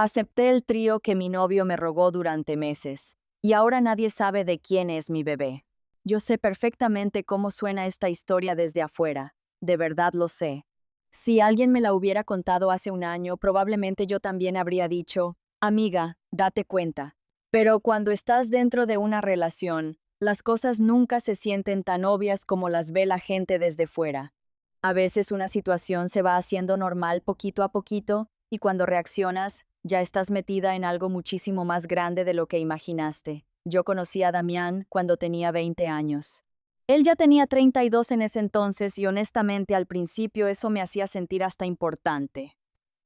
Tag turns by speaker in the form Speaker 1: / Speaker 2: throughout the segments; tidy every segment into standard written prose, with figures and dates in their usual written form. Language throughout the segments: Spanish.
Speaker 1: Acepté el trío que mi novio me rogó durante meses, y ahora nadie sabe de quién es mi bebé. Yo sé perfectamente cómo suena esta historia desde afuera, de verdad lo sé. Si alguien me la hubiera contado hace un año, probablemente yo también habría dicho, amiga, date cuenta. Pero cuando estás dentro de una relación, las cosas nunca se sienten tan obvias como las ve la gente desde fuera. A veces una situación se va haciendo normal poquito a poquito, y cuando reaccionas, ya estás metida en algo muchísimo más grande de lo que imaginaste. Yo conocí a Damián cuando tenía 20 años. Él ya tenía 32 en ese entonces y honestamente al principio eso me hacía sentir hasta importante.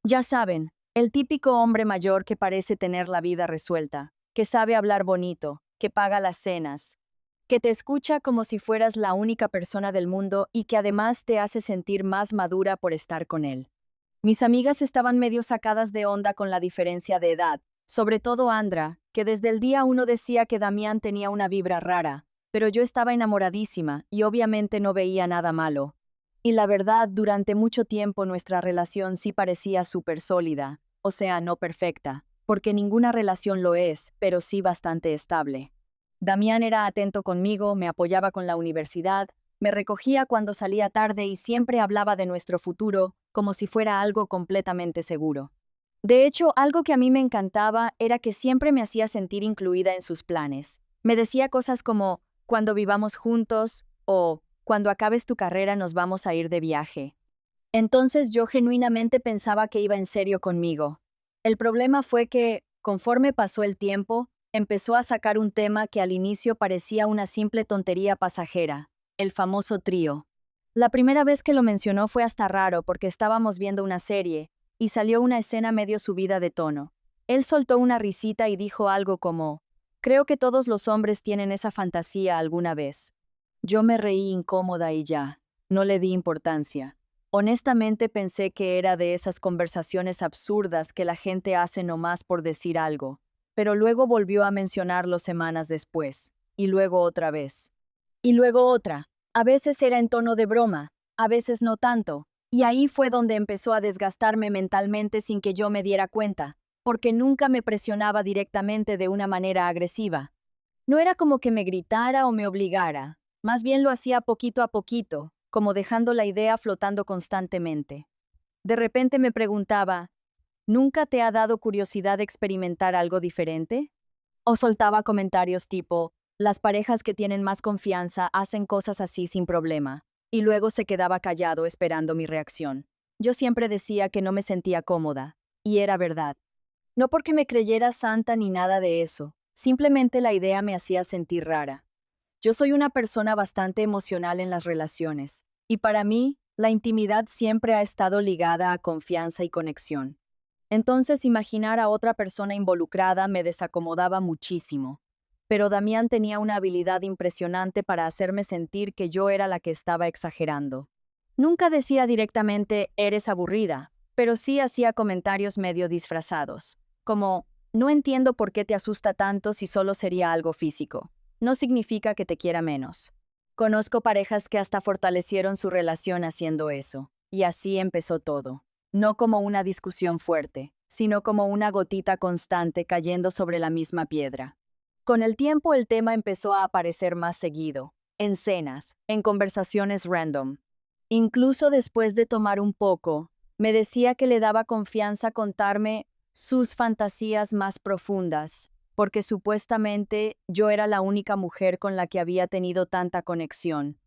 Speaker 1: Ya saben, el típico hombre mayor que parece tener la vida resuelta, que sabe hablar bonito, que paga las cenas, que te escucha como si fueras la única persona del mundo y que además te hace sentir más madura por estar con él. Mis amigas estaban medio sacadas de onda con la diferencia de edad, sobre todo Andra, que desde el día uno decía que Damián tenía una vibra rara, pero yo estaba enamoradísima y obviamente no veía nada malo. Y la verdad, durante mucho tiempo nuestra relación sí parecía súper sólida, o sea, no perfecta, porque ninguna relación lo es, pero sí bastante estable. Damián era atento conmigo, me apoyaba con la universidad, me recogía cuando salía tarde y siempre hablaba de nuestro futuro como si fuera algo completamente seguro. De hecho, algo que a mí me encantaba era que siempre me hacía sentir incluida en sus planes. Me decía cosas como, cuando vivamos juntos, o cuando acabes tu carrera nos vamos a ir de viaje. Entonces yo genuinamente pensaba que iba en serio conmigo. El problema fue que, conforme pasó el tiempo, empezó a sacar un tema que al inicio parecía una simple tontería pasajera, el famoso trío. La primera vez que lo mencionó fue hasta raro porque estábamos viendo una serie, y salió una escena medio subida de tono. Él soltó una risita y dijo algo como, creo que todos los hombres tienen esa fantasía alguna vez. Yo me reí incómoda y ya, no le di importancia. Honestamente pensé que era de esas conversaciones absurdas que la gente hace nomás por decir algo, pero luego volvió a mencionarlo semanas después, y luego otra vez. Y luego otra. A veces era en tono de broma, a veces no tanto, y ahí fue donde empezó a desgastarme mentalmente sin que yo me diera cuenta, porque nunca me presionaba directamente de una manera agresiva. No era como que me gritara o me obligara, más bien lo hacía poquito a poquito, como dejando la idea flotando constantemente. De repente me preguntaba, ¿nunca te ha dado curiosidad experimentar algo diferente? O soltaba comentarios tipo, las parejas que tienen más confianza hacen cosas así sin problema, y luego se quedaba callado esperando mi reacción. Yo siempre decía que no me sentía cómoda, y era verdad. No porque me creyera santa ni nada de eso, simplemente la idea me hacía sentir rara. Yo soy una persona bastante emocional en las relaciones, y para mí, la intimidad siempre ha estado ligada a confianza y conexión. Entonces, imaginar a otra persona involucrada me desacomodaba muchísimo. Pero Damián tenía una habilidad impresionante para hacerme sentir que yo era la que estaba exagerando. Nunca decía directamente, eres aburrida, pero sí hacía comentarios medio disfrazados, como, no entiendo por qué te asusta tanto si solo sería algo físico. No significa que te quiera menos. Conozco parejas que hasta fortalecieron su relación haciendo eso, y así empezó todo. No como una discusión fuerte, sino como una gotita constante cayendo sobre la misma piedra. Con el tiempo el tema empezó a aparecer más seguido, en cenas, en conversaciones random. Incluso después de tomar un poco, me decía que le daba confianza contarme sus fantasías más profundas, porque supuestamente yo era la única mujer con la que había tenido tanta conexión.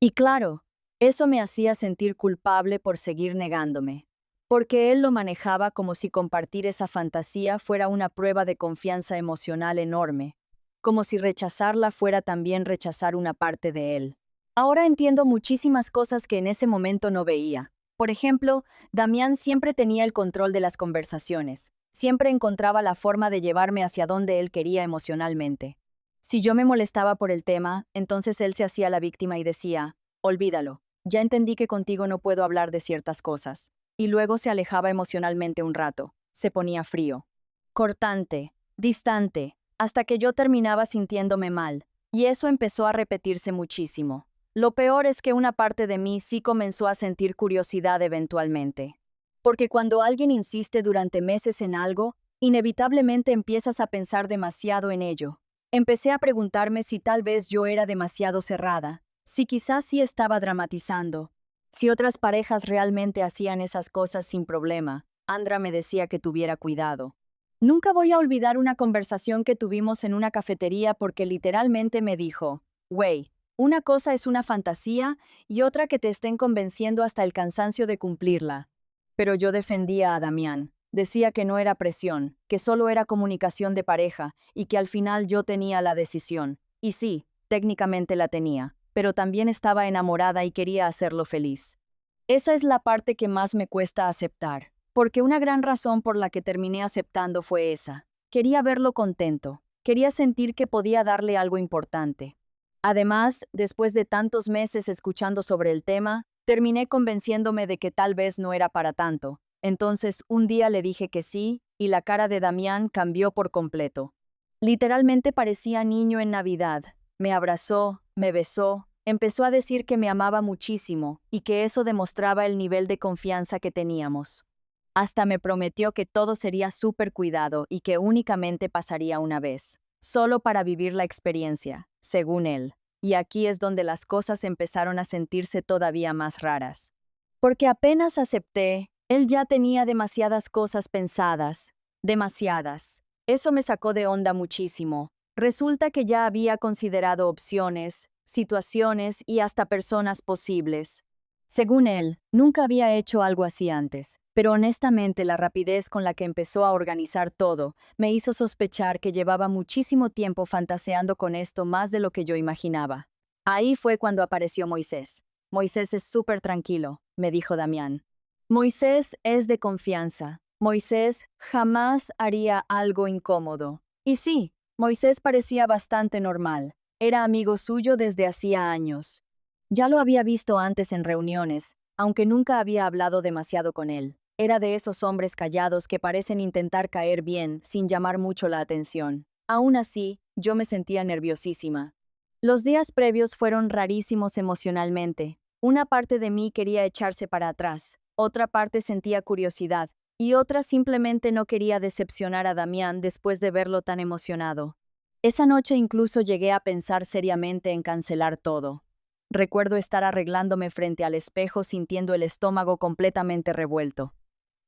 Speaker 1: Y claro, eso me hacía sentir culpable por seguir negándome, porque él lo manejaba como si compartir esa fantasía fuera una prueba de confianza emocional enorme, como si rechazarla fuera también rechazar una parte de él. Ahora entiendo muchísimas cosas que en ese momento no veía. Por ejemplo, Damián siempre tenía el control de las conversaciones, siempre encontraba la forma de llevarme hacia donde él quería emocionalmente. Si yo me molestaba por el tema, entonces él se hacía la víctima y decía, olvídalo, ya entendí que contigo no puedo hablar de ciertas cosas. Y luego se alejaba emocionalmente un rato, se ponía frío, cortante, distante, hasta que yo terminaba sintiéndome mal, y eso empezó a repetirse muchísimo. Lo peor es que una parte de mí sí comenzó a sentir curiosidad eventualmente. Porque cuando alguien insiste durante meses en algo, Inevitablemente empiezas a pensar demasiado en ello. Empecé a preguntarme si tal vez yo era demasiado cerrada, si quizás sí estaba dramatizando, si otras parejas realmente hacían esas cosas sin problema. Andra me decía que tuviera cuidado. Nunca voy a olvidar una conversación que tuvimos en una cafetería porque literalmente me dijo, "Güey, una cosa es una fantasía y otra que te estén convenciendo hasta el cansancio de cumplirla". Pero yo defendía a Damián. Decía que no era presión, que solo era comunicación de pareja y que al final yo tenía la decisión. Y sí, técnicamente la tenía, pero también estaba enamorada y quería hacerlo feliz. Esa es la parte que más me cuesta aceptar, porque una gran razón por la que terminé aceptando fue esa. Quería verlo contento, quería sentir que podía darle algo importante. Además, después de tantos meses escuchando sobre el tema, terminé convenciéndome de que tal vez no era para tanto. Entonces, un día le dije que sí, y la cara de Damián cambió por completo. Literalmente parecía niño en Navidad. Me abrazó, me besó, empezó a decir que me amaba muchísimo y que eso demostraba el nivel de confianza que teníamos. Hasta me prometió que todo sería súper cuidado y que únicamente pasaría una vez, solo para vivir la experiencia, según él. Y aquí es donde las cosas empezaron a sentirse todavía más raras. Porque apenas acepté, él ya tenía demasiadas cosas pensadas, demasiadas. Eso me sacó de onda muchísimo. Resulta que ya había considerado opciones, situaciones y hasta personas posibles. Según él, nunca había hecho algo así antes, pero honestamente la rapidez con la que empezó a organizar todo me hizo sospechar que llevaba muchísimo tiempo fantaseando con esto más de lo que yo imaginaba. Ahí fue cuando apareció Moisés. Moisés es súper tranquilo, me dijo Damián. Moisés es de confianza. Moisés jamás haría algo incómodo. Y sí, Moisés parecía bastante normal. Era amigo suyo desde hacía años. Ya lo había visto antes en reuniones, aunque nunca había hablado demasiado con él. Era de esos hombres callados que parecen intentar caer bien sin llamar mucho la atención. Aún así, yo me sentía nerviosísima. Los días previos fueron rarísimos emocionalmente. Una parte de mí quería echarse para atrás, otra parte sentía curiosidad, y otra simplemente no quería decepcionar a Damián después de verlo tan emocionado. Esa noche incluso llegué a pensar seriamente en cancelar todo. Recuerdo estar arreglándome frente al espejo sintiendo el estómago completamente revuelto.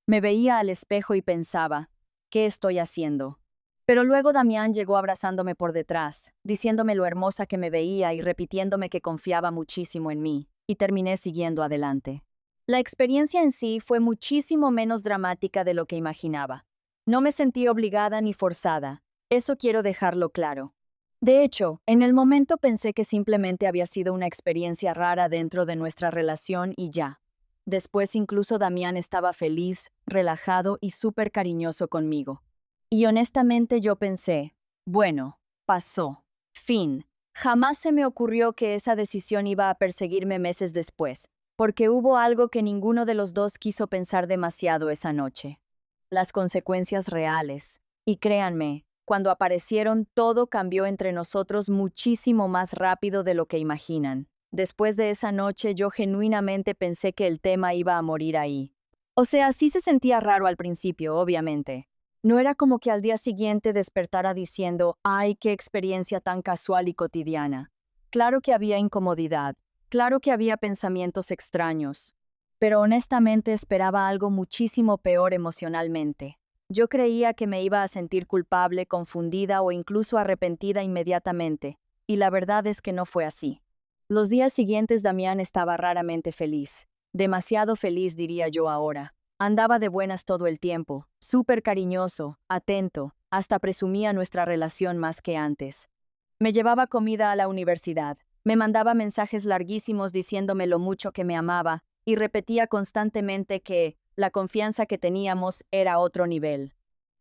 Speaker 1: Me veía al espejo y pensaba, ¿qué estoy haciendo? Pero luego Damián llegó abrazándome por detrás, diciéndome lo hermosa que me veía y repitiéndome que confiaba muchísimo en mí, y terminé siguiendo adelante. La experiencia en sí fue muchísimo menos dramática de lo que imaginaba. No me sentí obligada ni forzada, eso quiero dejarlo claro. De hecho, en el momento pensé que simplemente había sido una experiencia rara dentro de nuestra relación y ya. Después incluso Damián estaba feliz, relajado y súper cariñoso conmigo. Y honestamente yo pensé, bueno, pasó. Fin. Jamás se me ocurrió que esa decisión iba a perseguirme meses después, porque hubo algo que ninguno de los dos quiso pensar demasiado esa noche. Las consecuencias reales. Y créanme, cuando aparecieron todo cambió entre nosotros muchísimo más rápido de lo que imaginan. Después de esa noche yo genuinamente pensé que el tema iba a morir ahí. O sea, sí se sentía raro al principio, obviamente. No era como que al día siguiente despertara diciendo, ¡ay, qué experiencia tan casual y cotidiana! Claro que había incomodidad, claro que había pensamientos extraños, pero honestamente esperaba algo muchísimo peor emocionalmente. Yo creía que me iba a sentir culpable, confundida o incluso arrepentida inmediatamente, y la verdad es que no fue así. Los días siguientes Damián estaba raramente feliz. Demasiado feliz, diría yo ahora. Andaba de buenas todo el tiempo, súper cariñoso, atento, hasta presumía nuestra relación más que antes. Me llevaba comida a la universidad, me mandaba mensajes larguísimos diciéndome lo mucho que me amaba, y repetía constantemente que la confianza que teníamos era otro nivel.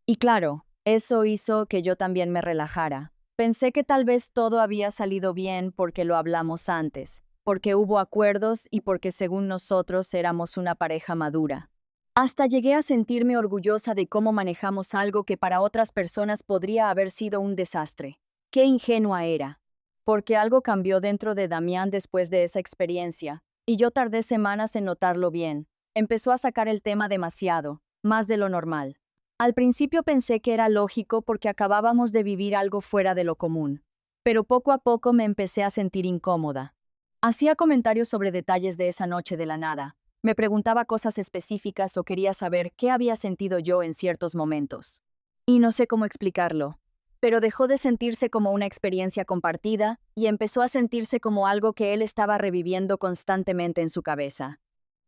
Speaker 1: Y claro, eso hizo que yo también me relajara. Pensé que tal vez todo había salido bien porque lo hablamos antes, porque hubo acuerdos y porque según nosotros éramos una pareja madura. Hasta llegué a sentirme orgullosa de cómo manejamos algo que para otras personas podría haber sido un desastre. Qué ingenua era. Porque algo cambió dentro de Damián después de esa experiencia, y yo tardé semanas en notarlo bien. Empezó a sacar el tema demasiado, más de lo normal. Al principio pensé que era lógico porque acabábamos de vivir algo fuera de lo común, pero poco a poco me empecé a sentir incómoda. Hacía comentarios sobre detalles de esa noche de la nada. Me preguntaba cosas específicas o quería saber qué había sentido yo en ciertos momentos. Y no sé cómo explicarlo, pero dejó de sentirse como una experiencia compartida y empezó a sentirse como algo que él estaba reviviendo constantemente en su cabeza.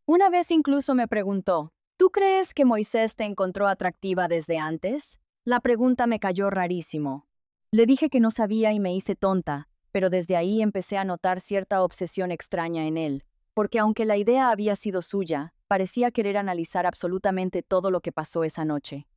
Speaker 1: Una vez incluso me preguntó, ¿tú crees que Moisés te encontró atractiva desde antes? La pregunta me cayó rarísimo. Le dije que no sabía y me hice tonta, pero desde ahí empecé a notar cierta obsesión extraña en él, porque aunque la idea había sido suya, parecía querer analizar absolutamente todo lo que pasó esa noche.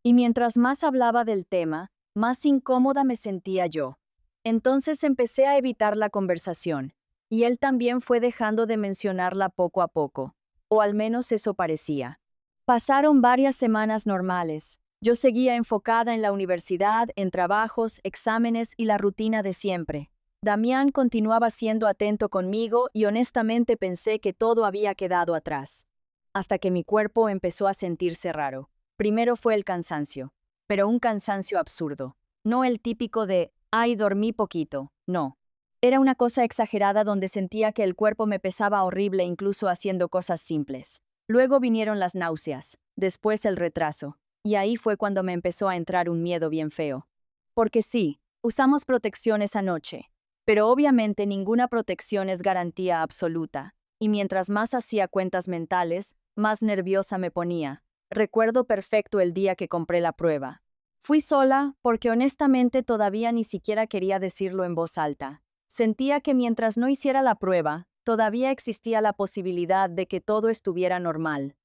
Speaker 1: Y mientras más hablaba del tema, más incómoda me sentía yo. Entonces empecé a evitar la conversación, y él también fue dejando de mencionarla poco a poco, o al menos eso parecía. Pasaron varias semanas normales. Yo seguía enfocada en la universidad, en trabajos, exámenes y la rutina de siempre. Damián continuaba siendo atento conmigo y honestamente pensé que todo había quedado atrás. Hasta que mi cuerpo empezó a sentirse raro. Primero fue el cansancio, pero un cansancio absurdo. No el típico de, ay, dormí poquito, no. Era una cosa exagerada donde sentía que el cuerpo me pesaba horrible incluso haciendo cosas simples. Luego vinieron las náuseas, después el retraso, y ahí fue cuando me empezó a entrar un miedo bien feo. Porque sí, usamos protección esa noche, pero obviamente ninguna protección es garantía absoluta, y mientras más hacía cuentas mentales, más nerviosa me ponía. Recuerdo perfecto el día que compré la prueba. Fui sola porque honestamente todavía ni siquiera quería decirlo en voz alta. Sentía que mientras no hiciera la prueba, todavía existía la posibilidad de que todo estuviera normal.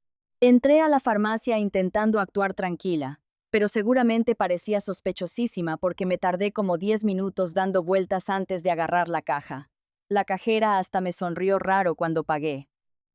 Speaker 1: Entré a la farmacia intentando actuar tranquila, pero seguramente parecía sospechosísima porque me tardé como 10 minutos dando vueltas antes de agarrar la caja. La cajera hasta me sonrió raro cuando pagué.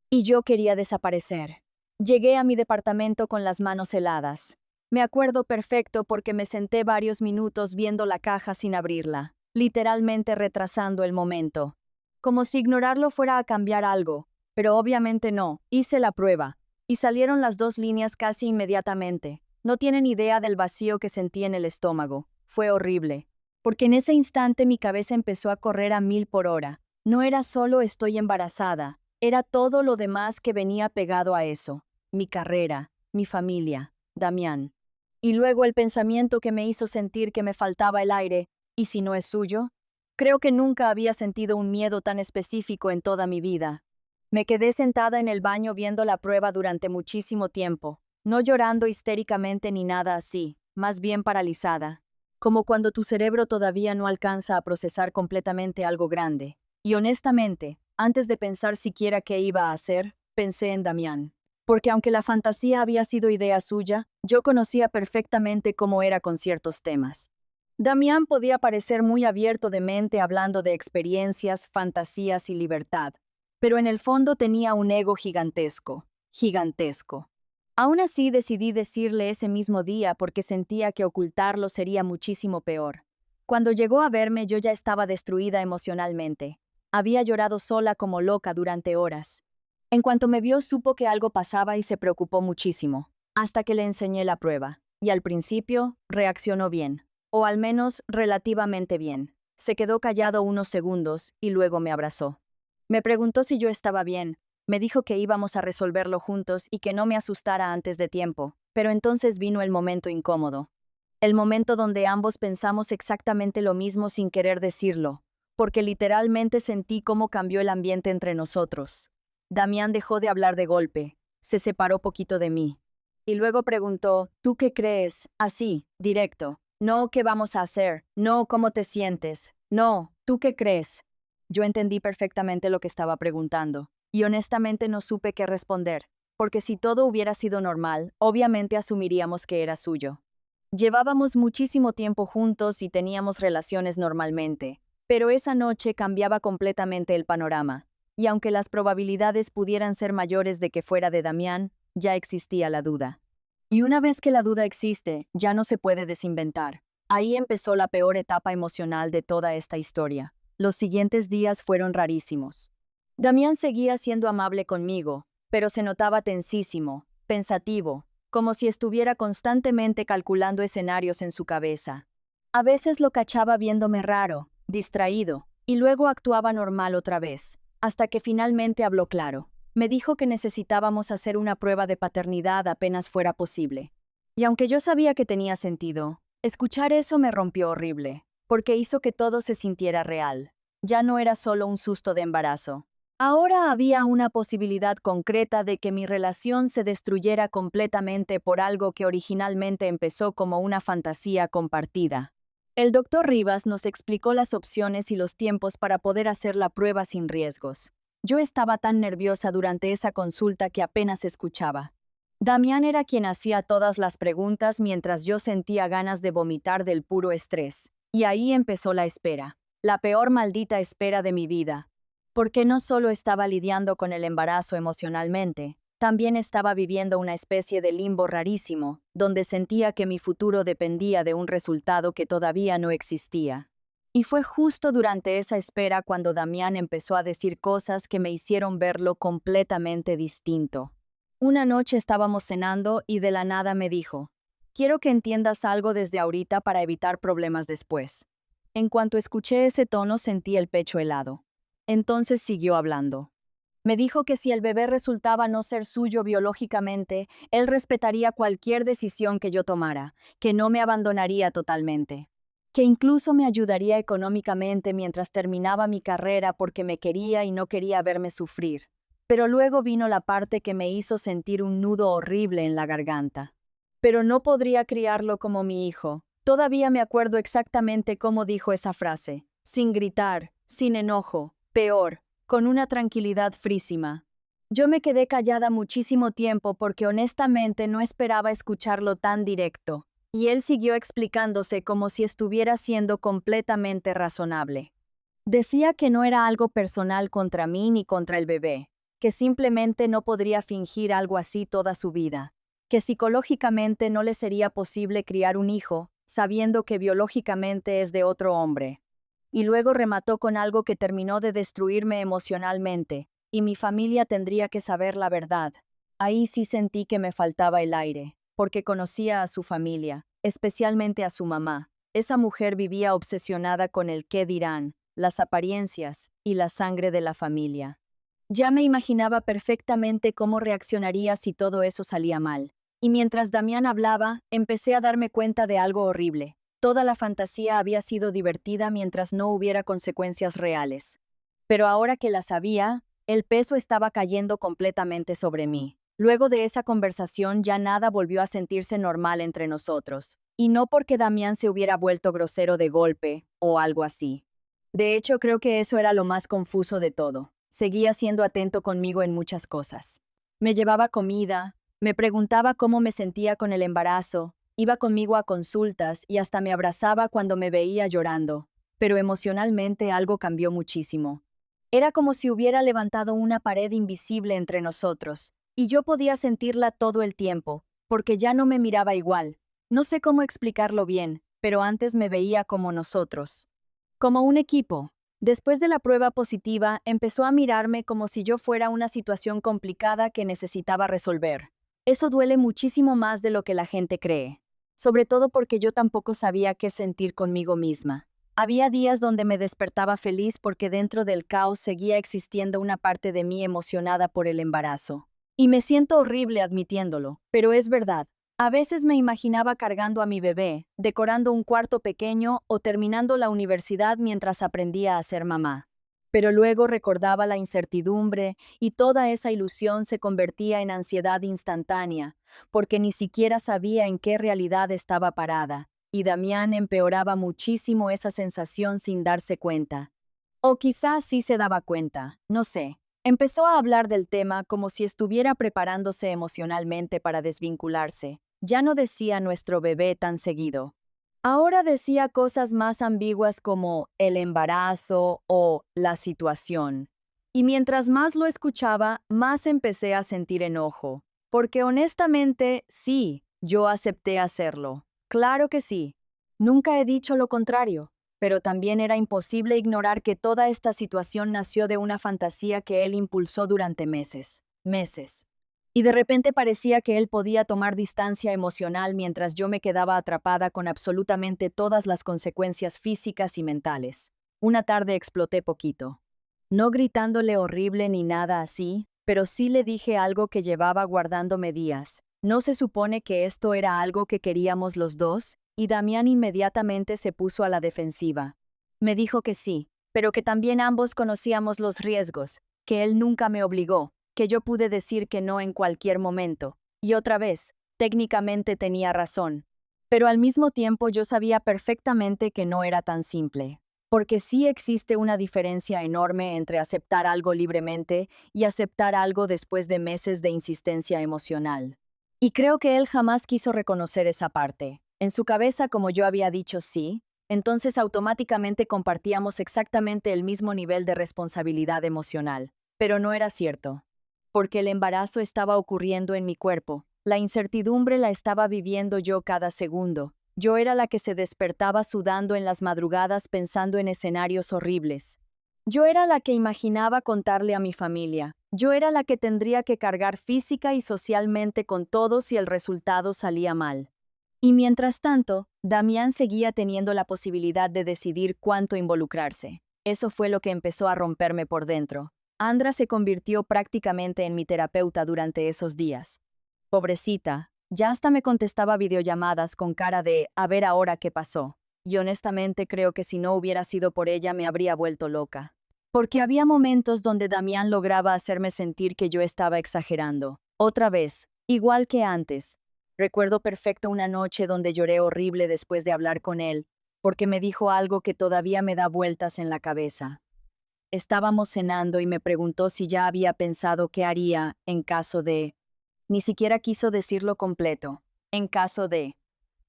Speaker 1: Y yo quería desaparecer. Llegué a mi departamento con las manos heladas. Me acuerdo perfecto porque me senté varios minutos viendo la caja sin abrirla, literalmente retrasando el momento. Como si ignorarlo fuera a cambiar algo, pero obviamente no. Hice la prueba, y salieron las 2 líneas casi inmediatamente. No tienen idea del vacío que sentí en el estómago. Fue horrible, porque en ese instante mi cabeza empezó a correr a 1000 por hora. No era solo estoy embarazada, era todo lo demás que venía pegado a eso. Mi carrera, mi familia, Damián. Y luego el pensamiento que me hizo sentir que me faltaba el aire, ¿y si no es suyo? Creo que nunca había sentido un miedo tan específico en toda mi vida. Me quedé sentada en el baño viendo la prueba durante muchísimo tiempo, no llorando histéricamente ni nada así, más bien paralizada, como cuando tu cerebro todavía no alcanza a procesar completamente algo grande. Y honestamente, antes de pensar siquiera qué iba a hacer, pensé en Damián. Porque aunque la fantasía había sido idea suya, yo conocía perfectamente cómo era con ciertos temas. Damián podía parecer muy abierto de mente hablando de experiencias, fantasías y libertad, pero en el fondo tenía un ego gigantesco, gigantesco. Aún así decidí decirle ese mismo día porque sentía que ocultarlo sería muchísimo peor. Cuando llegó a verme yo ya estaba destruida emocionalmente. Había llorado sola como loca durante horas. En cuanto me vio supo que algo pasaba y se preocupó muchísimo, hasta que le enseñé la prueba, y al principio reaccionó bien, o al menos relativamente bien. Se quedó callado unos segundos y luego me abrazó. Me preguntó si yo estaba bien, me dijo que íbamos a resolverlo juntos y que no me asustara antes de tiempo, pero entonces vino el momento incómodo. El momento donde ambos pensamos exactamente lo mismo sin querer decirlo, porque literalmente sentí cómo cambió el ambiente entre nosotros. Damián dejó de hablar de golpe, se separó poquito de mí. Y luego preguntó, ¿tú qué crees? Así, directo. No, ¿qué vamos a hacer? No, ¿cómo te sientes? No, ¿tú qué crees? Yo entendí perfectamente lo que estaba preguntando, y honestamente no supe qué responder, porque si todo hubiera sido normal, obviamente asumiríamos que era suyo. Llevábamos muchísimo tiempo juntos y teníamos relaciones normalmente, pero esa noche cambiaba completamente el panorama, y aunque las probabilidades pudieran ser mayores de que fuera de Damián, ya existía la duda. Y una vez que la duda existe, ya no se puede desinventar. Ahí empezó la peor etapa emocional de toda esta historia. Los siguientes días fueron rarísimos. Damián seguía siendo amable conmigo, pero se notaba tensísimo, pensativo, como si estuviera constantemente calculando escenarios en su cabeza. A veces lo cachaba viéndome raro, distraído, y luego actuaba normal otra vez, hasta que finalmente habló claro. Me dijo que necesitábamos hacer una prueba de paternidad apenas fuera posible. Y aunque yo sabía que tenía sentido, escuchar eso me rompió horrible, porque hizo que todo se sintiera real. Ya no era solo un susto de embarazo. Ahora había una posibilidad concreta de que mi relación se destruyera completamente por algo que originalmente empezó como una fantasía compartida. El doctor Rivas nos explicó las opciones y los tiempos para poder hacer la prueba sin riesgos. Yo estaba tan nerviosa durante esa consulta que apenas escuchaba. Damián era quien hacía todas las preguntas mientras yo sentía ganas de vomitar del puro estrés. Y ahí empezó la espera, la peor maldita espera de mi vida. Porque no solo estaba lidiando con el embarazo emocionalmente, también estaba viviendo una especie de limbo rarísimo, donde sentía que mi futuro dependía de un resultado que todavía no existía. Y fue justo durante esa espera cuando Damián empezó a decir cosas que me hicieron verlo completamente distinto. Una noche estábamos cenando y de la nada me dijo: «Quiero que entiendas algo desde ahorita para evitar problemas después». En cuanto escuché ese tono sentí el pecho helado. Entonces siguió hablando. Me dijo que si el bebé resultaba no ser suyo biológicamente, él respetaría cualquier decisión que yo tomara, que no me abandonaría totalmente, que incluso me ayudaría económicamente mientras terminaba mi carrera porque me quería y no quería verme sufrir. Pero luego vino la parte que me hizo sentir un nudo horrible en la garganta. Pero no podría criarlo como mi hijo. Todavía me acuerdo exactamente cómo dijo esa frase, sin gritar, sin enojo, peor, con una tranquilidad frísima. Yo me quedé callada muchísimo tiempo porque honestamente no esperaba escucharlo tan directo, y él siguió explicándose como si estuviera siendo completamente razonable. Decía que no era algo personal contra mí ni contra el bebé, que simplemente no podría fingir algo así toda su vida, que psicológicamente no le sería posible criar un hijo, sabiendo que biológicamente es de otro hombre. Y luego remató con algo que terminó de destruirme emocionalmente, y mi familia tendría que saber la verdad. Ahí sí sentí que me faltaba el aire, porque conocía a su familia, especialmente a su mamá. Esa mujer vivía obsesionada con el qué dirán, las apariencias y la sangre de la familia. Ya me imaginaba perfectamente cómo reaccionaría si todo eso salía mal. Y mientras Damián hablaba, empecé a darme cuenta de algo horrible. Toda la fantasía había sido divertida mientras no hubiera consecuencias reales. Pero ahora que la sabía, el peso estaba cayendo completamente sobre mí. Luego de esa conversación ya nada volvió a sentirse normal entre nosotros. Y no porque Damián se hubiera vuelto grosero de golpe o algo así. De hecho, creo que eso era lo más confuso de todo. Seguía siendo atento conmigo en muchas cosas. Me llevaba comida, me preguntaba cómo me sentía con el embarazo, iba conmigo a consultas y hasta me abrazaba cuando me veía llorando, pero emocionalmente algo cambió muchísimo. Era como si hubiera levantado una pared invisible entre nosotros, y yo podía sentirla todo el tiempo, porque ya no me miraba igual. No sé cómo explicarlo bien, pero antes me veía como nosotros. Como un equipo. Después de la prueba positiva, empezó a mirarme como si yo fuera una situación complicada que necesitaba resolver. Eso duele muchísimo más de lo que la gente cree. Sobre todo porque yo tampoco sabía qué sentir conmigo misma. Había días donde me despertaba feliz porque dentro del caos seguía existiendo una parte de mí emocionada por el embarazo. Y me siento horrible admitiéndolo, pero es verdad. A veces me imaginaba cargando a mi bebé, decorando un cuarto pequeño o terminando la universidad mientras aprendía a ser mamá. Pero luego recordaba la incertidumbre y toda esa ilusión se convertía en ansiedad instantánea, porque ni siquiera sabía en qué realidad estaba parada, y Damián empeoraba muchísimo esa sensación sin darse cuenta. O quizás sí se daba cuenta, no sé. Empezó a hablar del tema como si estuviera preparándose emocionalmente para desvincularse. Ya no decía nuestro bebé tan seguido. Ahora decía cosas más ambiguas como el embarazo o la situación. Y mientras más lo escuchaba, más empecé a sentir enojo. Porque honestamente, sí, yo acepté hacerlo. Claro que sí. Nunca he dicho lo contrario. Pero también era imposible ignorar que toda esta situación nació de una fantasía que él impulsó durante meses. Meses. Y de repente parecía que él podía tomar distancia emocional mientras yo me quedaba atrapada con absolutamente todas las consecuencias físicas y mentales. Una tarde exploté poquito. No gritándole horrible ni nada así, pero sí le dije algo que llevaba guardándome días. ¿No se supone que esto era algo que queríamos los dos? Y Damián inmediatamente se puso a la defensiva. Me dijo que sí, pero que también ambos conocíamos los riesgos, que él nunca me obligó, que yo pude decir que no en cualquier momento. Y otra vez, técnicamente tenía razón. Pero al mismo tiempo yo sabía perfectamente que no era tan simple. Porque sí existe una diferencia enorme entre aceptar algo libremente y aceptar algo después de meses de insistencia emocional. Y creo que él jamás quiso reconocer esa parte. En su cabeza, como yo había dicho sí, entonces automáticamente compartíamos exactamente el mismo nivel de responsabilidad emocional. Pero no era cierto. Porque el embarazo estaba ocurriendo en mi cuerpo. La incertidumbre la estaba viviendo yo cada segundo. Yo era la que se despertaba sudando en las madrugadas pensando en escenarios horribles. Yo era la que imaginaba contarle a mi familia. Yo era la que tendría que cargar física y socialmente con todo si el resultado salía mal. Y mientras tanto, Damián seguía teniendo la posibilidad de decidir cuánto involucrarse. Eso fue lo que empezó a romperme por dentro. Andra se convirtió prácticamente en mi terapeuta durante esos días. Pobrecita, ya hasta me contestaba videollamadas con cara de a ver ahora qué pasó. Y honestamente creo que si no hubiera sido por ella me habría vuelto loca. Porque había momentos donde Damián lograba hacerme sentir que yo estaba exagerando. Otra vez, igual que antes. Recuerdo perfecto una noche donde lloré horrible después de hablar con él, porque me dijo algo que todavía me da vueltas en la cabeza. Estábamos cenando y me preguntó si ya había pensado qué haría en caso de... Ni siquiera quiso decirlo completo. En caso de...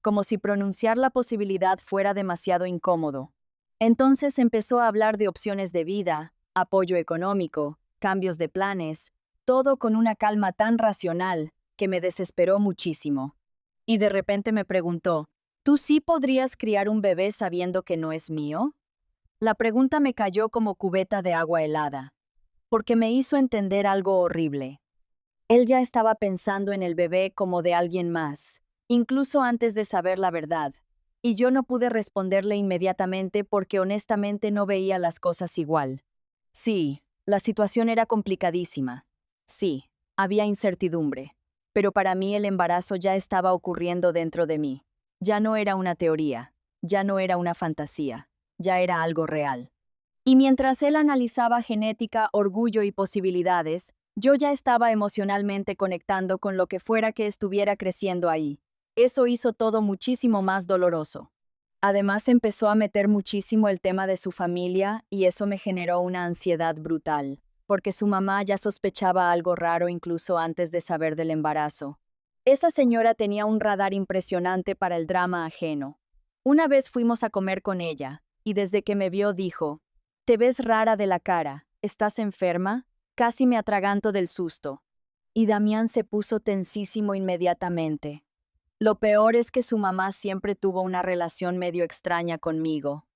Speaker 1: Como si pronunciar la posibilidad fuera demasiado incómodo. Entonces empezó a hablar de opciones de vida, apoyo económico, cambios de planes, todo con una calma tan racional que me desesperó muchísimo. Y de repente me preguntó, ¿tú sí podrías criar un bebé sabiendo que no es mío? La pregunta me cayó como cubeta de agua helada, porque me hizo entender algo horrible. Él ya estaba pensando en el bebé como de alguien más, incluso antes de saber la verdad, y yo no pude responderle inmediatamente porque honestamente no veía las cosas igual. Sí, la situación era complicadísima. Sí, había incertidumbre, pero para mí el embarazo ya estaba ocurriendo dentro de mí. Ya no era una teoría, ya no era una fantasía, ya era algo real. Y mientras él analizaba genética, orgullo y posibilidades, yo ya estaba emocionalmente conectando con lo que fuera que estuviera creciendo ahí. Eso hizo todo muchísimo más doloroso. Además empezó a meter muchísimo el tema de su familia y eso me generó una ansiedad brutal, porque su mamá ya sospechaba algo raro incluso antes de saber del embarazo. Esa señora tenía un radar impresionante para el drama ajeno. Una vez fuimos a comer con ella, y desde que me vio dijo, «Te ves rara de la cara, ¿estás enferma?» Casi me atraganto del susto. Y Damián se puso tensísimo inmediatamente. Lo peor es que su mamá siempre tuvo una relación medio extraña conmigo.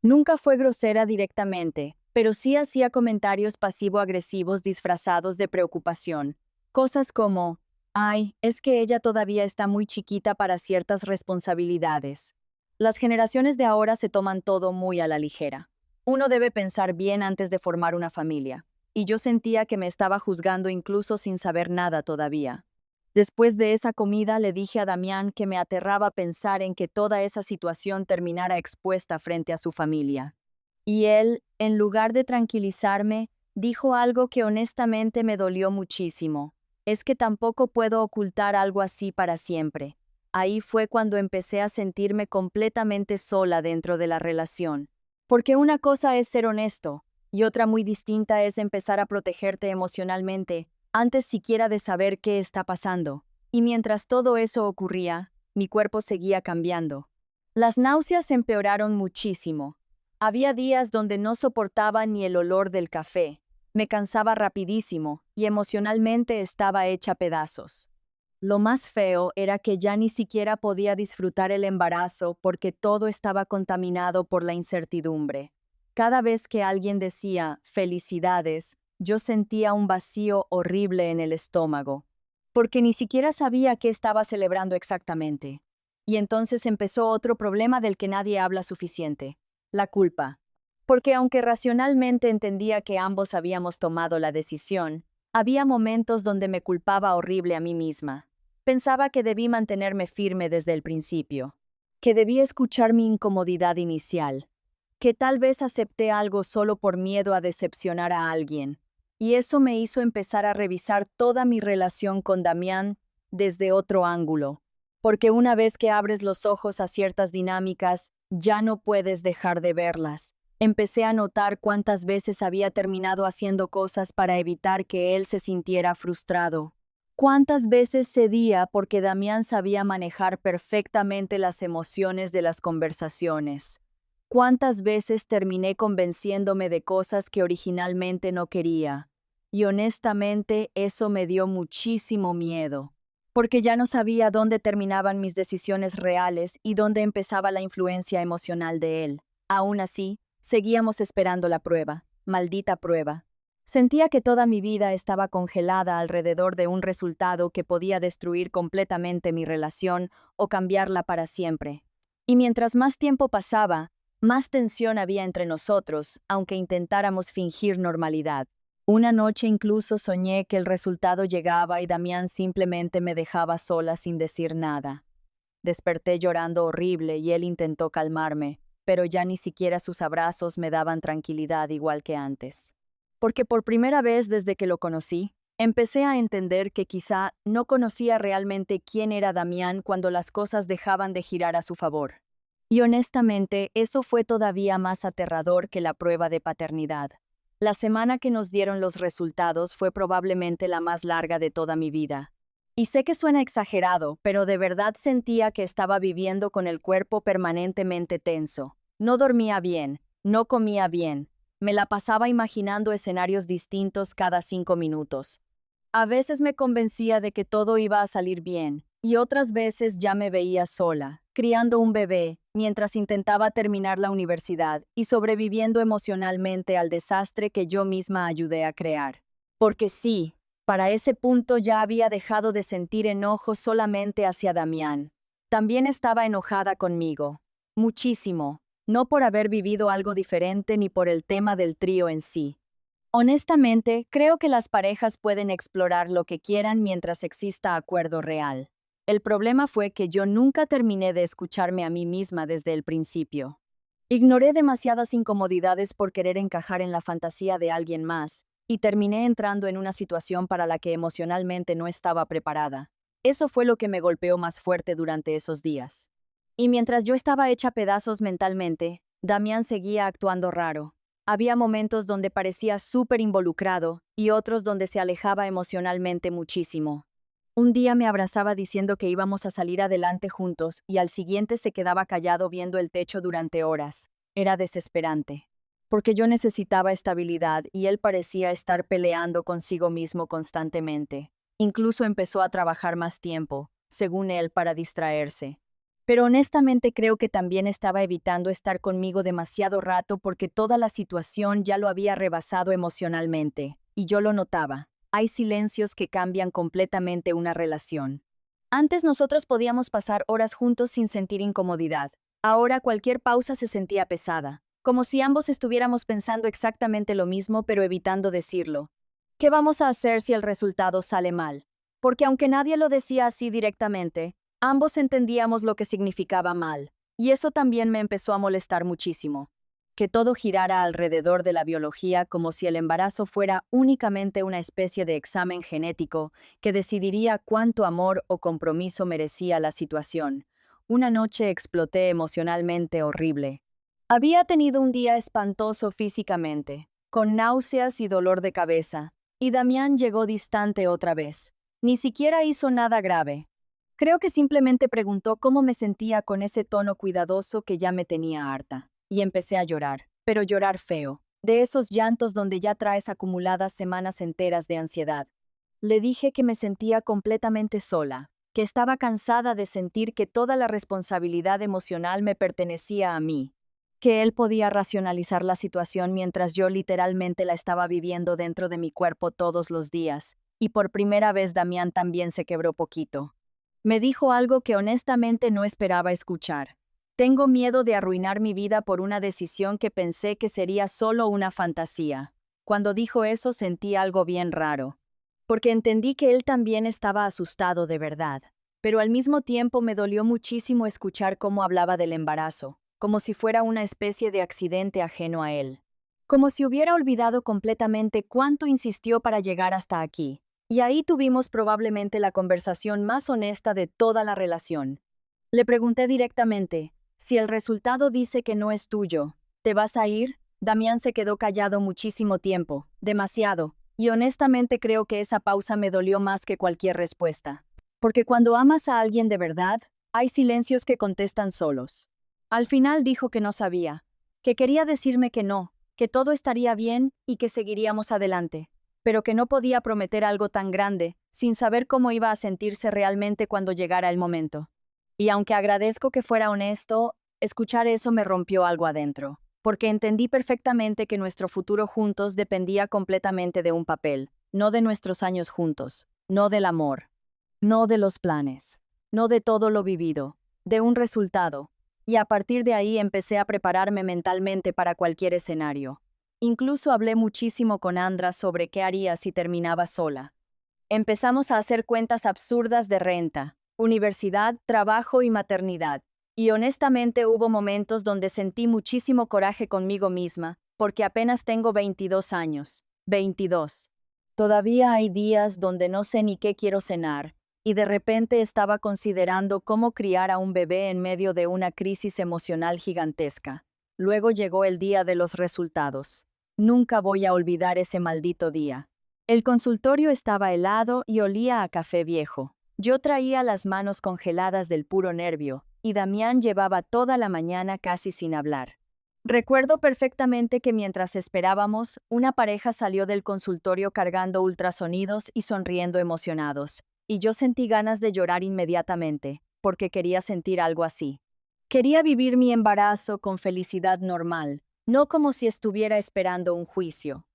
Speaker 1: Nunca fue grosera directamente, pero sí hacía comentarios pasivo-agresivos disfrazados de preocupación. Cosas como, ay, es que ella todavía está muy chiquita para ciertas responsabilidades. Las generaciones de ahora se toman todo muy a la ligera. Uno debe pensar bien antes de formar una familia. Y yo sentía que me estaba juzgando incluso sin saber nada todavía. Después de esa comida le dije a Damián que me aterraba pensar en que toda esa situación terminara expuesta frente a su familia. Y él, en lugar de tranquilizarme, dijo algo que honestamente me dolió muchísimo. Es que tampoco puedo ocultar algo así para siempre. Ahí fue cuando empecé a sentirme completamente sola dentro de la relación. Porque una cosa es ser honesto, y otra muy distinta es empezar a protegerte emocionalmente antes siquiera de saber qué está pasando. Y mientras todo eso ocurría, mi cuerpo seguía cambiando. Las náuseas empeoraron muchísimo. Había días donde no soportaba ni el olor del café. Me cansaba rapidísimo y emocionalmente estaba hecha pedazos. Lo más feo era que ya ni siquiera podía disfrutar el embarazo porque todo estaba contaminado por la incertidumbre. Cada vez que alguien decía «felicidades», yo sentía un vacío horrible en el estómago. porque ni siquiera sabía qué estaba celebrando exactamente. Y entonces empezó otro problema del que nadie habla suficiente: la culpa. Porque aunque racionalmente entendía que ambos habíamos tomado la decisión, había momentos donde me culpaba horrible a mí misma. Pensaba que debí mantenerme firme desde el principio, que debí escuchar mi incomodidad inicial, que tal vez acepté algo solo por miedo a decepcionar a alguien. Y eso me hizo empezar a revisar toda mi relación con Damián desde otro ángulo, porque una vez que abres los ojos a ciertas dinámicas, ya no puedes dejar de verlas. Empecé a notar cuántas veces había terminado haciendo cosas para evitar que él se sintiera frustrado. Cuántas veces cedía porque Damián sabía manejar perfectamente las emociones de las conversaciones. Cuántas veces terminé convenciéndome de cosas que originalmente no quería. Y honestamente eso me dio muchísimo miedo, porque ya no sabía dónde terminaban mis decisiones reales y dónde empezaba la influencia emocional de él. Aún así, seguíamos esperando la prueba, maldita prueba. Sentía que toda mi vida estaba congelada alrededor de un resultado que podía destruir completamente mi relación o cambiarla para siempre. Y mientras más tiempo pasaba, más tensión había entre nosotros, aunque intentáramos fingir normalidad. Una noche incluso soñé que el resultado llegaba y Damián simplemente me dejaba sola sin decir nada. Desperté llorando horrible y él intentó calmarme, pero ya ni siquiera sus abrazos me daban tranquilidad igual que antes. Porque por primera vez desde que lo conocí, empecé a entender que quizá no conocía realmente quién era Damián cuando las cosas dejaban de girar a su favor. Y honestamente, eso fue todavía más aterrador que la prueba de paternidad. La semana que nos dieron los resultados fue probablemente la más larga de toda mi vida. Y sé que suena exagerado, pero de verdad sentía que estaba viviendo con el cuerpo permanentemente tenso. No dormía bien, no comía bien, me la pasaba imaginando escenarios distintos cada 5 minutos. A veces me convencía de que todo iba a salir bien, y otras veces ya me veía sola, criando un bebé, mientras intentaba terminar la universidad y sobreviviendo emocionalmente al desastre que yo misma ayudé a crear. Porque sí, para ese punto ya había dejado de sentir enojo solamente hacia Damián. También estaba enojada conmigo. Muchísimo. No por haber vivido algo diferente ni por el tema del trío en sí. Honestamente, creo que las parejas pueden explorar lo que quieran mientras exista acuerdo real. El problema fue que yo nunca terminé de escucharme a mí misma desde el principio. Ignoré demasiadas incomodidades por querer encajar en la fantasía de alguien más, y terminé entrando en una situación para la que emocionalmente no estaba preparada. Eso fue lo que me golpeó más fuerte durante esos días. Y mientras yo estaba hecha pedazos mentalmente, Damián seguía actuando raro. Había momentos donde parecía súper involucrado y otros donde se alejaba emocionalmente muchísimo. Un día me abrazaba diciendo que íbamos a salir adelante juntos y al siguiente se quedaba callado viendo el techo durante horas. Era desesperante, porque yo necesitaba estabilidad y él parecía estar peleando consigo mismo constantemente. Incluso empezó a trabajar más tiempo, según él, para distraerse. Pero honestamente creo que también estaba evitando estar conmigo demasiado rato porque toda la situación ya lo había rebasado emocionalmente, y yo lo notaba. Hay silencios que cambian completamente una relación. Antes nosotros podíamos pasar horas juntos sin sentir incomodidad. Ahora cualquier pausa se sentía pesada, como si ambos estuviéramos pensando exactamente lo mismo pero evitando decirlo. ¿Qué vamos a hacer si el resultado sale mal? Porque aunque nadie lo decía así directamente, ambos entendíamos lo que significaba mal, y eso también me empezó a molestar muchísimo. Que todo girara alrededor de la biología como si el embarazo fuera únicamente una especie de examen genético que decidiría cuánto amor o compromiso merecía la situación. Una noche exploté emocionalmente horrible. Había tenido un día espantoso físicamente, con náuseas y dolor de cabeza, y Damián llegó distante otra vez. Ni siquiera hizo nada grave. Creo que simplemente preguntó cómo me sentía con ese tono cuidadoso que ya me tenía harta. Y empecé a llorar, pero llorar feo, de esos llantos donde ya traes acumuladas semanas enteras de ansiedad. Le dije que me sentía completamente sola, que estaba cansada de sentir que toda la responsabilidad emocional me pertenecía a mí, que él podía racionalizar la situación mientras yo literalmente la estaba viviendo dentro de mi cuerpo todos los días, Y por primera vez Damián también se quebró poquito. Me dijo algo que honestamente no esperaba escuchar. Tengo miedo de arruinar mi vida por una decisión que pensé que sería solo una fantasía. Cuando dijo eso sentí algo bien raro, porque entendí que él también estaba asustado de verdad. Pero al mismo tiempo me dolió muchísimo escuchar cómo hablaba del embarazo, como si fuera una especie de accidente ajeno a él. Como si hubiera olvidado completamente cuánto insistió para llegar hasta aquí. Y ahí tuvimos probablemente la conversación más honesta de toda la relación. Le pregunté directamente, si el resultado dice que no es tuyo, ¿te vas a ir? Damián se quedó callado muchísimo tiempo, demasiado, y honestamente creo que esa pausa me dolió más que cualquier respuesta. Porque cuando amas a alguien de verdad, hay silencios que contestan solos. Al final dijo que no sabía, que quería decirme que no, que todo estaría bien y que seguiríamos adelante, pero que no podía prometer algo tan grande, sin saber cómo iba a sentirse realmente cuando llegara el momento. Y aunque agradezco que fuera honesto, escuchar eso me rompió algo adentro, porque entendí perfectamente que nuestro futuro juntos dependía completamente de un papel, no de nuestros años juntos, no del amor, no de los planes, no de todo lo vivido, de un resultado. Y a partir de ahí empecé a prepararme mentalmente para cualquier escenario. Incluso hablé muchísimo con Andra sobre qué haría si terminaba sola. Empezamos a hacer cuentas absurdas de renta, universidad, trabajo y maternidad. Y honestamente hubo momentos donde sentí muchísimo coraje conmigo misma, porque apenas tengo 22 años. 22. Todavía hay días donde no sé ni qué quiero cenar, y de repente estaba considerando cómo criar a un bebé en medio de una crisis emocional gigantesca. Luego llegó el día de los resultados. Nunca voy a olvidar ese maldito día. El consultorio estaba helado y olía a café viejo. Yo traía las manos congeladas del puro nervio, y Damián llevaba toda la mañana casi sin hablar. Recuerdo perfectamente que mientras esperábamos, una pareja salió del consultorio cargando ultrasonidos y sonriendo emocionados, y yo sentí ganas de llorar inmediatamente, porque quería sentir algo así. Quería vivir mi embarazo con felicidad normal, no como si estuviera esperando un juicio.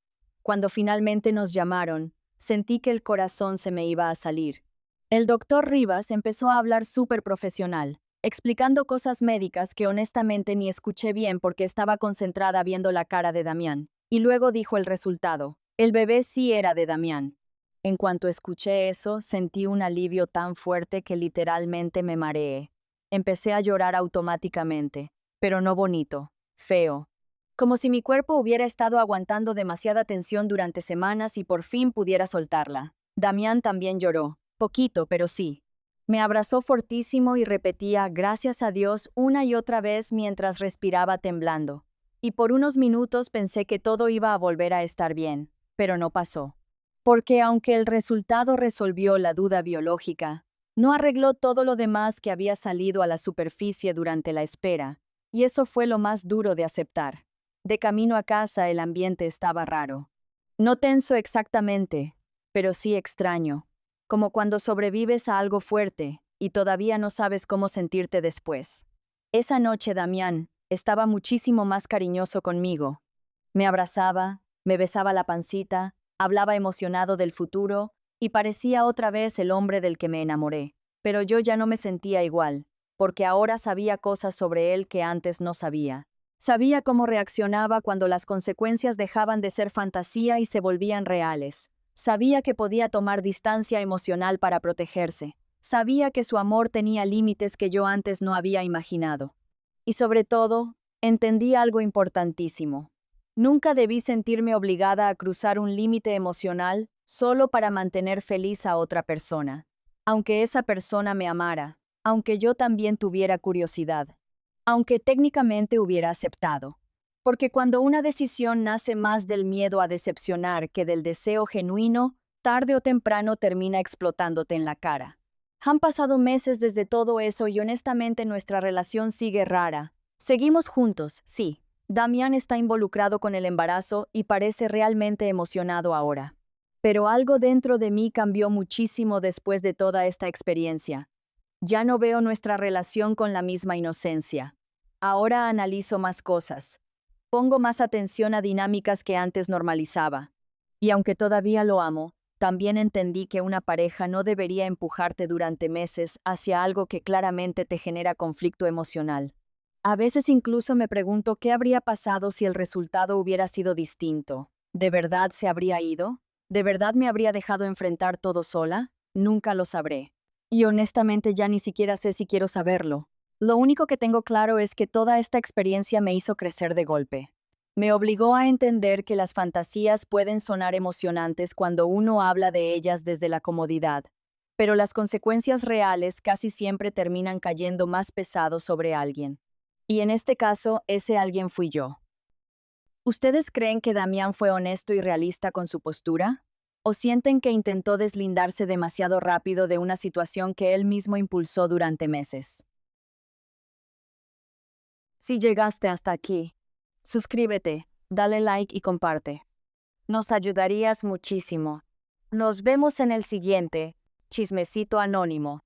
Speaker 1: Cuando finalmente nos llamaron, sentí que el corazón se me iba a salir. El doctor Rivas empezó a hablar súper profesional, explicando cosas médicas que honestamente ni escuché bien porque estaba concentrada viendo la cara de Damián. Y luego dijo el resultado. El bebé sí era de Damián. En cuanto escuché eso, sentí un alivio tan fuerte que literalmente me mareé. Empecé a llorar automáticamente, pero no bonito, feo. Como si mi cuerpo hubiera estado aguantando demasiada tensión durante semanas y por fin pudiera soltarla. Damián también lloró, poquito, pero sí. Me abrazó fortísimo y repetía gracias a Dios una y otra vez mientras respiraba temblando. Y por unos minutos pensé que todo iba a volver a estar bien, pero no pasó. Porque aunque el resultado resolvió la duda biológica, no arregló todo lo demás que había salido a la superficie durante la espera, y eso fue lo más duro de aceptar. De camino a casa el ambiente estaba raro. No tenso exactamente, pero sí extraño, como cuando sobrevives a algo fuerte y todavía no sabes cómo sentirte después. Esa noche Damián estaba muchísimo más cariñoso conmigo. Me abrazaba, me besaba la pancita, hablaba emocionado del futuro y parecía otra vez el hombre del que me enamoré. Pero yo ya no me sentía igual, porque ahora sabía cosas sobre él que antes no sabía. Sabía cómo reaccionaba cuando las consecuencias dejaban de ser fantasía y se volvían reales. Sabía que podía tomar distancia emocional para protegerse. Sabía que su amor tenía límites que yo antes no había imaginado. Y sobre todo, entendí algo importantísimo. Nunca debí sentirme obligada a cruzar un límite emocional solo para mantener feliz a otra persona. Aunque esa persona me amara, aunque yo también tuviera curiosidad, aunque técnicamente hubiera aceptado. Porque cuando una decisión nace más del miedo a decepcionar que del deseo genuino, tarde o temprano termina explotándote en la cara. Han pasado meses desde todo eso y honestamente nuestra relación sigue rara. Seguimos juntos, sí. Damián está involucrado con el embarazo y parece realmente emocionado ahora. Pero algo dentro de mí cambió muchísimo después de toda esta experiencia. Ya no veo nuestra relación con la misma inocencia. Ahora analizo más cosas. Pongo más atención a dinámicas que antes normalizaba. Y aunque todavía lo amo, También entendí que una pareja no debería empujarte durante meses hacia algo que claramente te genera conflicto emocional. A veces incluso me pregunto qué habría pasado si el resultado hubiera sido distinto. ¿De verdad se habría ido? ¿De verdad me habría dejado enfrentar todo sola? Nunca lo sabré. Y honestamente ya ni siquiera sé si quiero saberlo. Lo único que tengo claro es que toda esta experiencia me hizo crecer de golpe. Me obligó a entender que las fantasías pueden sonar emocionantes cuando uno habla de ellas desde la comodidad, pero las consecuencias reales casi siempre terminan cayendo más pesado sobre alguien. Y en este caso, ese alguien fui yo. ¿Ustedes creen que Damián fue honesto y realista con su postura? ¿O sienten que intentó deslindarse demasiado rápido de una situación que él mismo impulsó durante meses? Si llegaste hasta aquí, suscríbete, dale like y comparte. Nos ayudarías muchísimo. Nos vemos en el siguiente Chismecito Anónimo.